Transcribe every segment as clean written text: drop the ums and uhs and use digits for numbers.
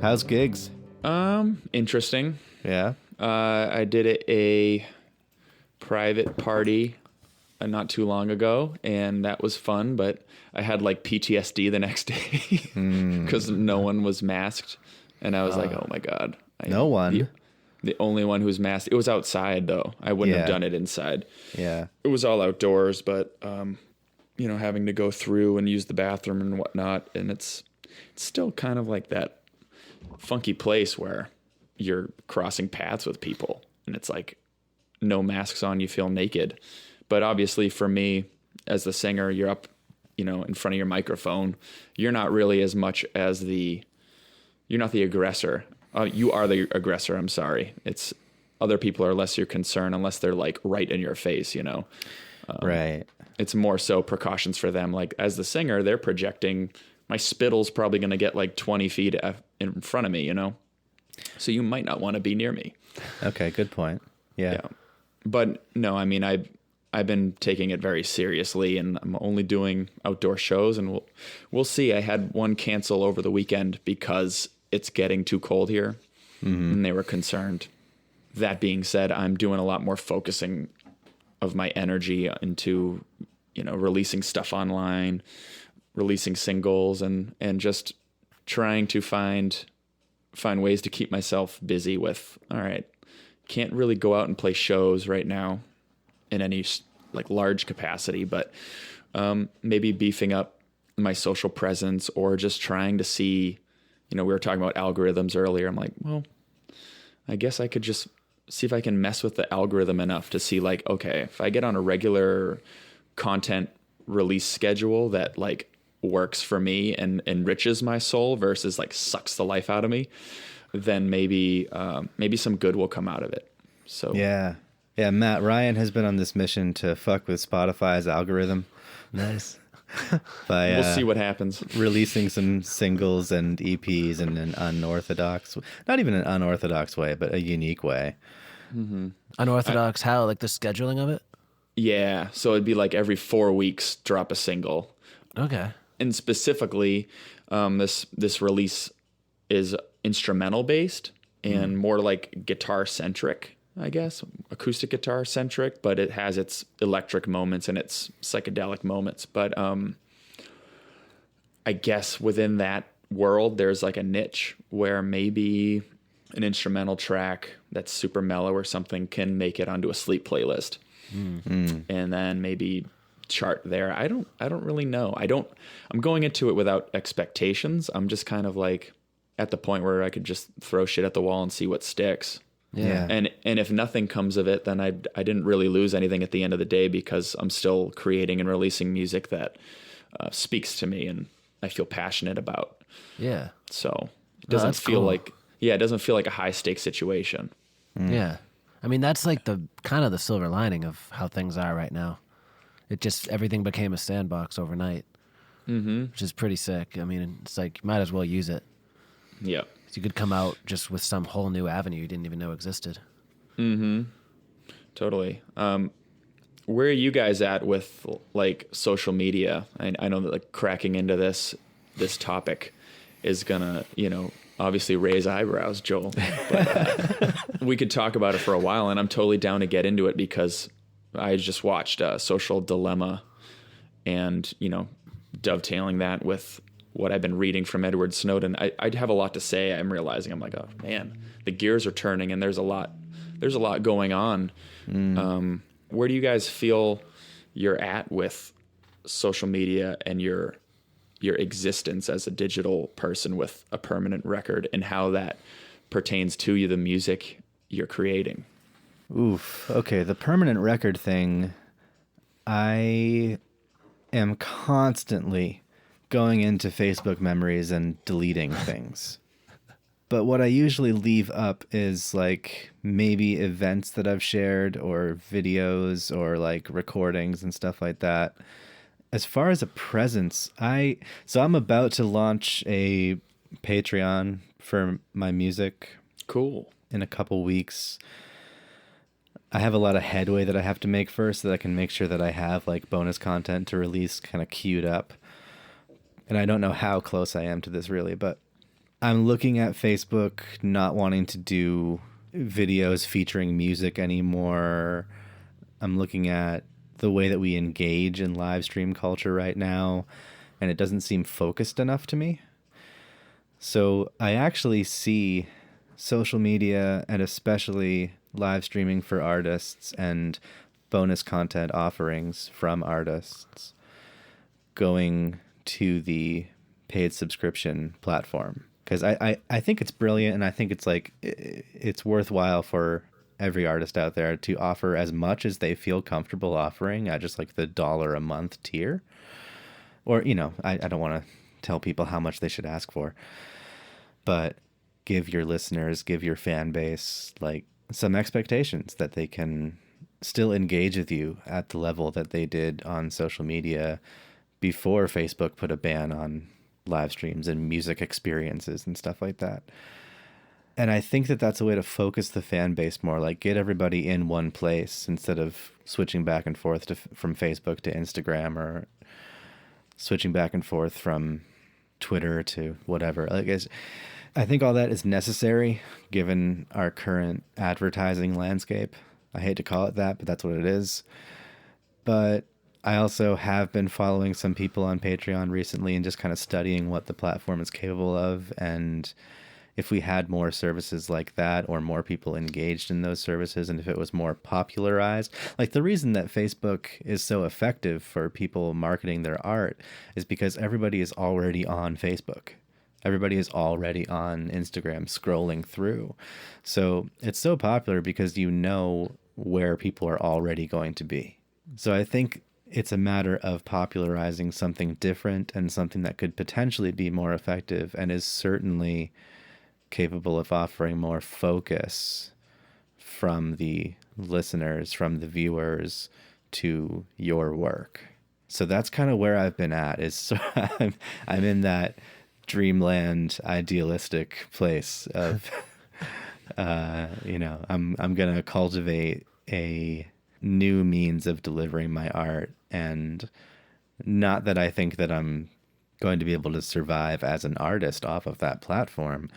How's gigs? Interesting. Yeah. I did a private party not too long ago, and that was fun, but I had like PTSD the next day because no one was masked, and I was like, oh my God. No one? The only one who was masked. It was outside, though. I wouldn't have done it inside. Yeah. It was all outdoors, but, having to go through and use the bathroom and whatnot, and it's still kind of like that funky place where you're crossing paths with people, and it's like no masks on, you feel naked. But obviously for me, as the singer, you're up, in front of your microphone. You're not really as much as you're not the aggressor. You are the aggressor. I'm sorry. It's other people are less your concern unless they're like right in your face, Right. It's more so precautions for them. Like as the singer, they're projecting my spittle's probably going to get like 20 feet in front of me, so you might not want to be near me. Okay. Good point. Yeah. But no, I mean, I've been taking it very seriously, and I'm only doing outdoor shows, and we'll see. I had one cancel over the weekend because it's getting too cold here, and they were concerned. That being said, I'm doing a lot more focusing of my energy into, releasing stuff online, releasing singles, and just trying to find ways to keep myself busy with, all right, can't really go out and play shows right now in any like large capacity, but maybe beefing up my social presence or just trying to see, we were talking about algorithms earlier. I'm like, well, I guess I could just see if I can mess with the algorithm enough to see like, okay, if I get on a regular content release schedule that like works for me and enriches my soul versus like sucks the life out of me, then maybe some good will come out of it. So yeah, Matt Ryan has been on this mission to fuck with Spotify's algorithm. Nice. By we'll see what happens. Releasing some singles and EPs in an unorthodox, not even an unorthodox way, but a unique way. Mm-hmm. Unorthodox how? Like the scheduling of it? Yeah, so it'd be like every 4 weeks drop a single. Okay. And specifically, this release is instrumental based and more like guitar centric, I guess, acoustic guitar centric, but it has its electric moments and its psychedelic moments. But I guess within that world, there's like a niche where maybe an instrumental track that's super mellow or something can make it onto a sleep playlist, and then maybe chart there. I don't really know. I'm going into it without expectations. I'm just kind of like at the point where I could just throw shit at the wall and see what sticks. Yeah. And if nothing comes of it, then I didn't really lose anything at the end of the day because I'm still creating and releasing music that speaks to me and I feel passionate about. Yeah. So it doesn't feel cool. like, it doesn't feel like a high stakes situation. Yeah. I mean, that's like the kind of the silver lining of how things are right now. Everything became a sandbox overnight, which is pretty sick. I mean, it's like, you might as well use it. Yeah. You could come out just with some whole new avenue you didn't even know existed. Totally. Where are you guys at with like social media? I know that like cracking into this topic is gonna, obviously raise eyebrows, Joel. But we could talk about it for a while, and I'm totally down to get into it because I just watched Social Dilemma, and dovetailing that with what I've been reading from Edward Snowden, I'd have a lot to say. I'm realizing I'm like, oh man, the gears are turning, and there's a lot going on. Where do you guys feel you're at with social media and your existence as a digital person with a permanent record, and how that pertains to you, the music you're creating? Oof. Okay, the permanent record thing, I am constantly going into Facebook memories and deleting things. But what I usually leave up is like maybe events that I've shared or videos or like recordings and stuff like that. As far as a presence, I'm about to launch a Patreon for my music. Cool. In a couple weeks. I have a lot of headway that I have to make first so that I can make sure that I have like bonus content to release kind of queued up. And I don't know how close I am to this really, but I'm looking at Facebook not wanting to do videos featuring music anymore. I'm looking at the way that we engage in live stream culture right now, and it doesn't seem focused enough to me. So I actually see social media, and especially live streaming for artists and bonus content offerings from artists, going to the paid subscription platform. Because I think it's brilliant, and I think it's like it's worthwhile for every artist out there to offer as much as they feel comfortable offering at just like the $1 a month tier. Or, you know, I don't want to tell people how much they should ask for, but give your listeners, give your fan base like some expectations that they can still engage with you at the level that they did on social media before Facebook put a ban on live streams and music experiences and stuff like that. And I think that that's a way to focus the fan base more, like get everybody in one place instead of switching back and forth from Facebook to Instagram, or switching back and forth from Twitter to whatever. I think all that is necessary given our current advertising landscape. I hate to call it that, but that's what it is. But I also have been following some people on Patreon recently and just kind of studying what the platform is capable of. And if we had more services like that, or more people engaged in those services, and if it was more popularized, like the reason that Facebook is so effective for people marketing their art is because everybody is already on Facebook. Everybody is already on Instagram scrolling through. So it's so popular because you know where people are already going to be. So I think it's a matter of popularizing something different and something that could potentially be more effective and is certainly capable of offering more focus from the listeners, from the viewers, to your work. So that's kind of where I've been at. I'm in that dreamland idealistic place of I'm gonna cultivate a new means of delivering my art, and not that I think that I'm going to be able to survive as an artist off of that platform,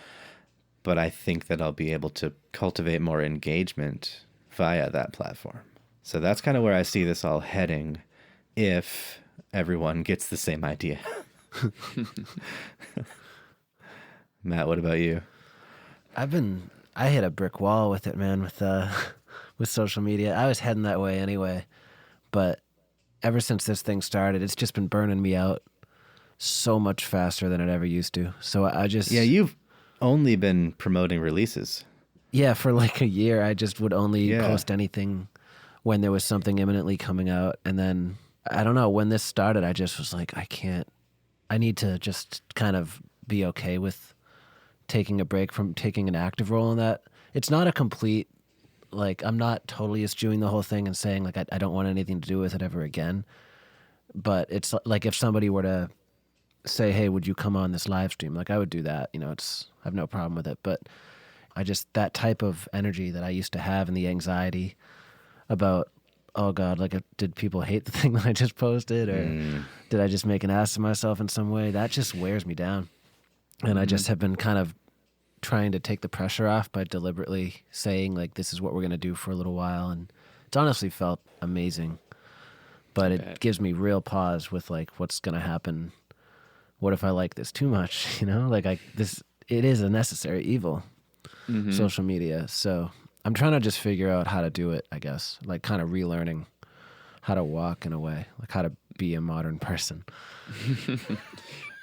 but I think that I'll be able to cultivate more engagement via that platform. So that's kind of where I see this all heading, if everyone gets the same idea. Matt, what about you? I hit a brick wall with it, man, with social media. I was heading that way anyway, but ever since this thing started, it's just been burning me out so much faster than it ever used to. So Yeah, you've only been promoting releases. Yeah, for like a year, I just would only post anything when there was something imminently coming out. And then, I don't know, when this started, I just was like, I need to just kind of be okay with taking a break from taking an active role in that. It's not a complete, like, I'm not totally eschewing the whole thing and saying, like, I don't want anything to do with it ever again. But it's like if somebody were to say, hey, would you come on this live stream? Like, I would do that. You know, I have no problem with it. But that type of energy that I used to have, and the anxiety about, oh God, like, did people hate the thing that I just posted, or did I just make an ass of myself in some way? That just wears me down. And I just have been kind of trying to take the pressure off by deliberately saying, like, this is what we're going to do for a little while. And it's honestly felt amazing. But it gives me real pause with, like, what's going to happen. What if I like this too much? You know, like, it is a necessary evil, social media. So I'm trying to just figure out how to do it, I guess, like kind of relearning how to walk in a way, like how to be a modern person.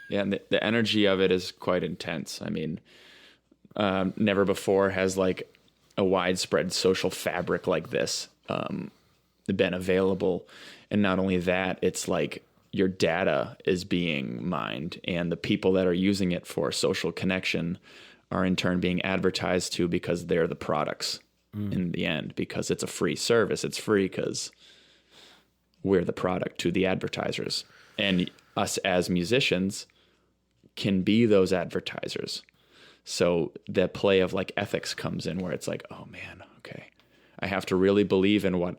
Yeah, and the energy of it is quite intense. I mean, never before has like a widespread social fabric like this been available. And not only that, it's like your data is being mined, and the people that are using it for social connection are in turn being advertised to because they're the products in the end, because it's a free service. It's free because we're the product to the advertisers. And us as musicians can be those advertisers. So the play of like ethics comes in, where it's like, oh man, okay, I have to really believe in what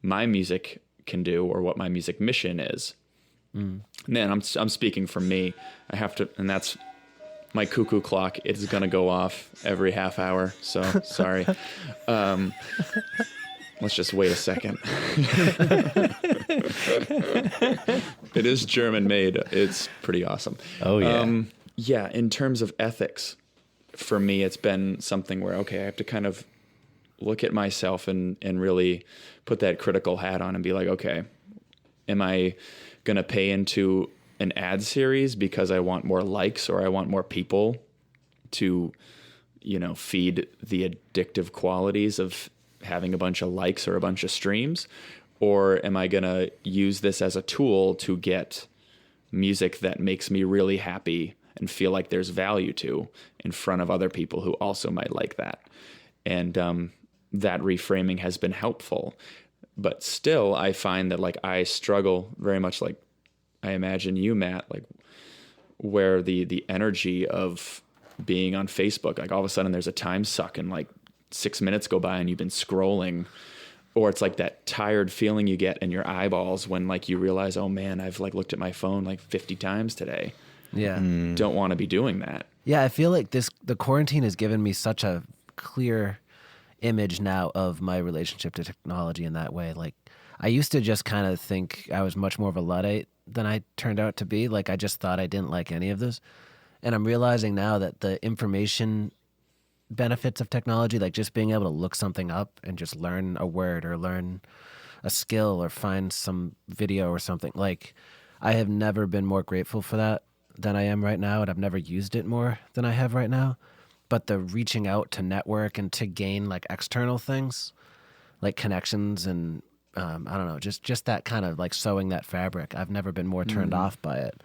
my music can do, or what my music mission is. And then I'm speaking for me. I have to, and that's my cuckoo clock is going to go off every half hour. So sorry. Let's just wait a second. It is German made. It's pretty awesome. Oh, yeah. Yeah, in terms of ethics, for me, it's been something where, okay, I have to kind of look at myself and really put that critical hat on and be like, okay, am I going to pay into an ad series because I want more likes or I want more people to, feed the addictive qualities of having a bunch of likes or a bunch of streams? Or am I going to use this as a tool to get music that makes me really happy and feel like there's value to in front of other people who also might like that? And that reframing has been helpful. But still, I find that like I struggle very much like I imagine you, Matt, like where the energy of being on Facebook, like all of a sudden there's a time suck and like 6 minutes go by and you've been scrolling, or it's like that tired feeling you get in your eyeballs when like you realize, oh man, I've like looked at my phone like 50 times today. Yeah. Don't want to be doing that. Yeah, I feel like the quarantine has given me such a clear image now of my relationship to technology in that way. Like I used to just kind of think I was much more of a Luddite than I turned out to be. Like I just thought I didn't like any of this. And I'm realizing now that the information benefits of technology, like just being able to look something up and just learn a word or learn a skill or find some video or something, like I have never been more grateful for that than I am right now, and I've never used it more than I have right now. But the reaching out to network and to gain like external things, like connections and I don't know, just that kind of like sewing that fabric, I've never been more turned off by it.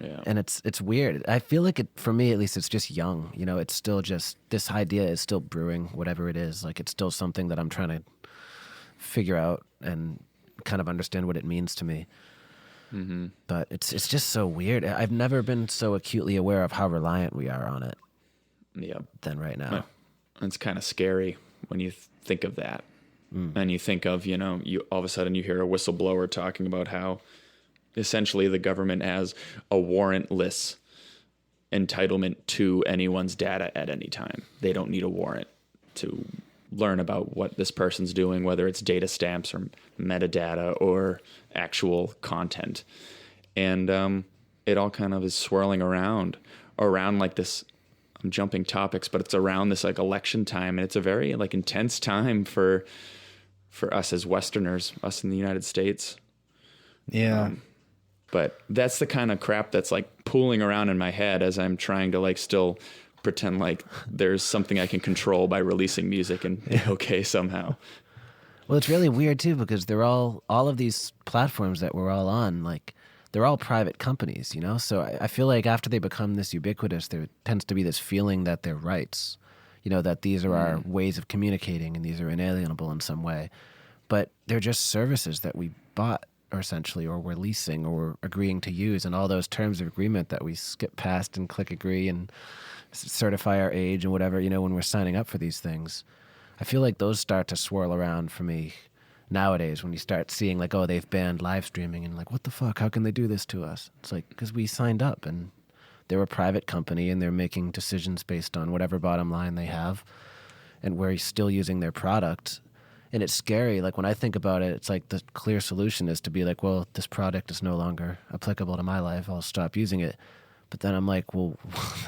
Yeah. And it's weird. I feel like for me at least, it's just young. It's still just, this idea is still brewing, whatever it is. Like it's still something that I'm trying to figure out and kind of understand what it means to me. Mm-hmm. But it's just so weird. I've never been so acutely aware of how reliant we are on it. Yeah. Than right now. Well, it's kind of scary when you think of that. And you think of, you all of a sudden you hear a whistleblower talking about how essentially the government has a warrantless entitlement to anyone's data at any time. They don't need a warrant to learn about what this person's doing, whether it's data stamps or metadata or actual content. And it all kind of is swirling around like this. I'm jumping topics, but it's around this like election time, and it's a very like intense time for us as Westerners, us in the United States. Yeah. But that's the kind of crap that's like pooling around in my head as I'm trying to like still pretend like there's something I can control by releasing music and be okay somehow. Well, it's really weird too, because they're all of these platforms that we're all on, like they're all private companies, So I feel like after they become this ubiquitous, there tends to be this feeling that they're rights, that these are our ways of communicating and these are inalienable in some way. But they're just services that we bought, or essentially, or we're leasing, or we're agreeing to use, and all those terms of agreement that we skip past and click agree and certify our age and whatever, when we're signing up for these things. I feel like those start to swirl around for me nowadays when you start seeing like, oh, they've banned live streaming, and like, what the fuck? How can they do this to us? It's like, because we signed up and they're a private company and they're making decisions based on whatever bottom line they have, and we're still using their product. And it's scary. Like when I think about it, it's like the clear solution is to be like, well, this product is no longer applicable to my life. I'll stop using it. But then I'm like, well,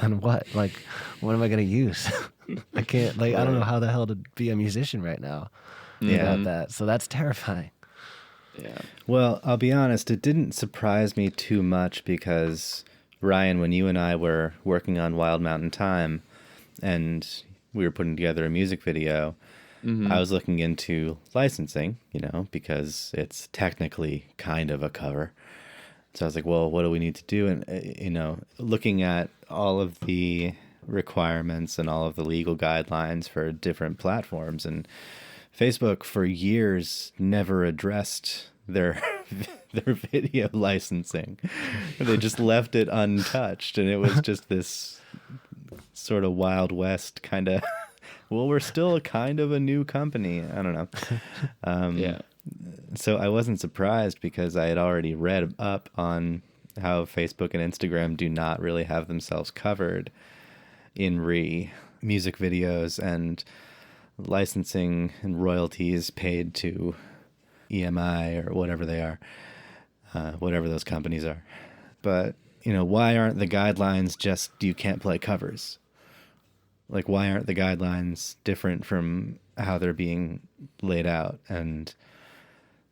then what? Like, what am I going to use? I can't, like, I don't know how the hell to be a musician right now without that. So that's terrifying. Yeah. Well, I'll be honest, it didn't surprise me too much because, Ryan, when you and I were working on Wild Mountain Time and we were putting together a music video, I was looking into licensing, because it's technically kind of a cover. So I was like, well, what do we need to do? And, looking at all of the requirements and all of the legal guidelines for different platforms, and Facebook for years never addressed their video licensing. They just left it untouched, and it was just this sort of Wild West kind of, well, we're still kind of a new company. I don't know. Yeah. So I wasn't surprised because I had already read up on how Facebook and Instagram do not really have themselves covered in music videos and licensing and royalties paid to EMI or whatever they are, whatever those companies are. But, why aren't the guidelines just you can't play covers? Like, why aren't the guidelines different from how they're being laid out? And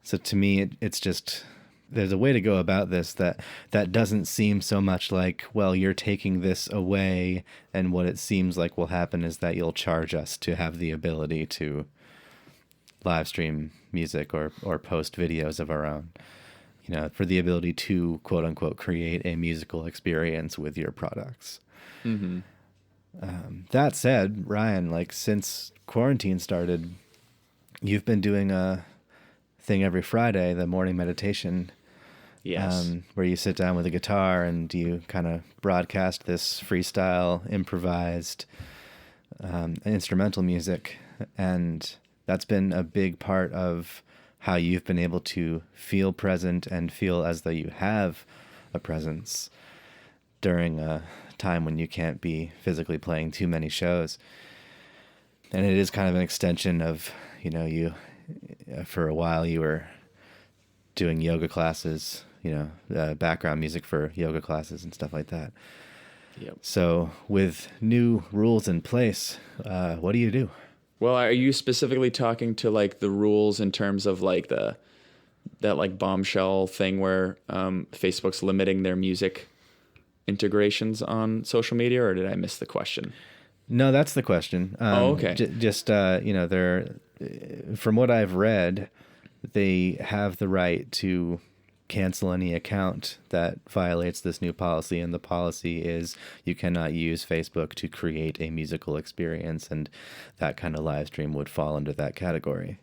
so to me, it's just, there's a way to go about this that doesn't seem so much like, well, you're taking this away, and what it seems like will happen is that you'll charge us to have the ability to live stream music or post videos of our own, for the ability to, quote unquote, create a musical experience with your products. Mm-hmm. That said, Ryan, like, since quarantine started, you've been doing a thing every Friday, the morning meditation. Yes. Where you sit down with a guitar and you kind of broadcast this freestyle, improvised instrumental music. And that's been a big part of how you've been able to feel present and feel as though you have a presence during a time when you can't be physically playing too many shows. And it is kind of an extension of, you, for a while you were doing yoga classes, background music for yoga classes and stuff like that. Yep. So with new rules in place, what do you do? Well, are you specifically talking to like the rules in terms of like that like bombshell thing where Facebook's limiting their music integrations on social media, or did I miss the question? No, that's the question. Okay. They're, from what I've read, they have the right to cancel any account that violates this new policy, and the policy is you cannot use Facebook to create a musical experience, and that kind of live stream would fall under that category.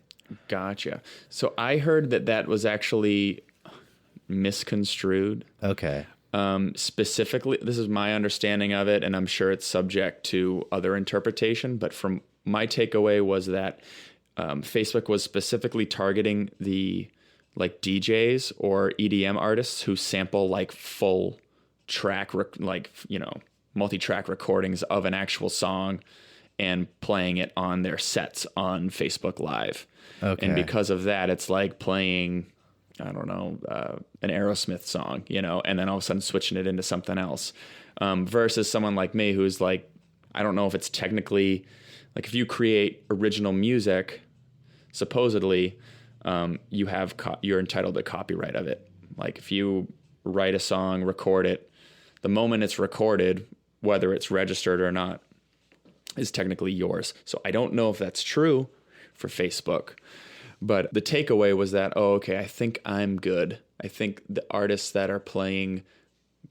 Gotcha. So I heard that was actually misconstrued. Okay. Specifically, this is my understanding of it, and I'm sure it's subject to other interpretation, but from my takeaway was that Facebook was specifically targeting the like DJs or EDM artists who sample like full track, multi-track recordings of an actual song and playing it on their sets on Facebook Live. Okay. And because of that, it's like playing, I don't know, an Aerosmith song, and then all of a sudden switching it into something else. Versus someone like me who's like, I don't know if it's technically, like if you create original music, supposedly, you're entitled to copyright of it. Like if you write a song, record it, the moment it's recorded, whether it's registered or not, is technically yours. So I don't know if that's true for Facebook, but the takeaway was that, I think I'm good. I think the artists that are playing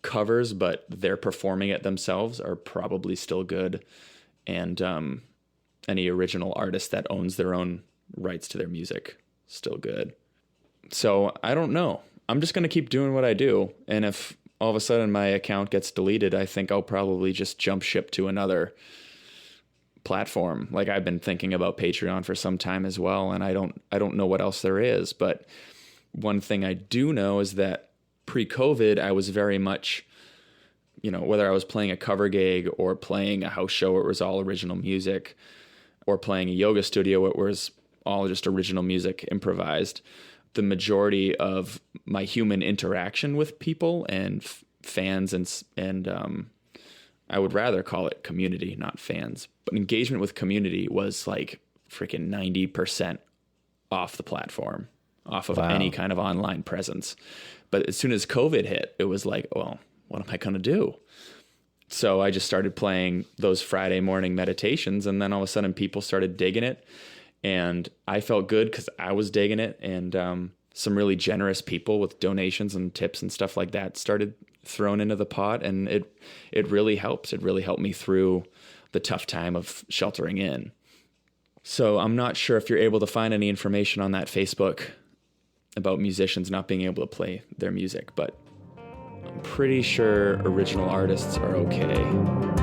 covers, but they're performing it themselves, are probably still good. And any original artist that owns their own rights to their music, still good. So I don't know. I'm just going to keep doing what I do. And if all of a sudden my account gets deleted, I think I'll probably just jump ship to another platform. Like I've been thinking about Patreon for some time as well. And I don't know what else there is. But one thing I do know is that pre-COVID, I was very much, whether I was playing a cover gig or playing a house show where it was all original music, or playing a yoga studio where it was all just original music improvised, the majority of my human interaction with people and fans and I would rather call it community, not fans, but engagement with community was like freaking 90% off the platform, off of any kind of online presence. But as soon as COVID hit, it was like, well, what am I going to do? So I just started playing those Friday morning meditations, and then all of a sudden people started digging it. And I felt good because I was digging it, and some really generous people with donations and tips and stuff like that started thrown into the pot, and it really helps. It really helped me through the tough time of sheltering in. So I'm not sure if you're able to find any information on that Facebook about musicians not being able to play their music, but I'm pretty sure original artists are okay.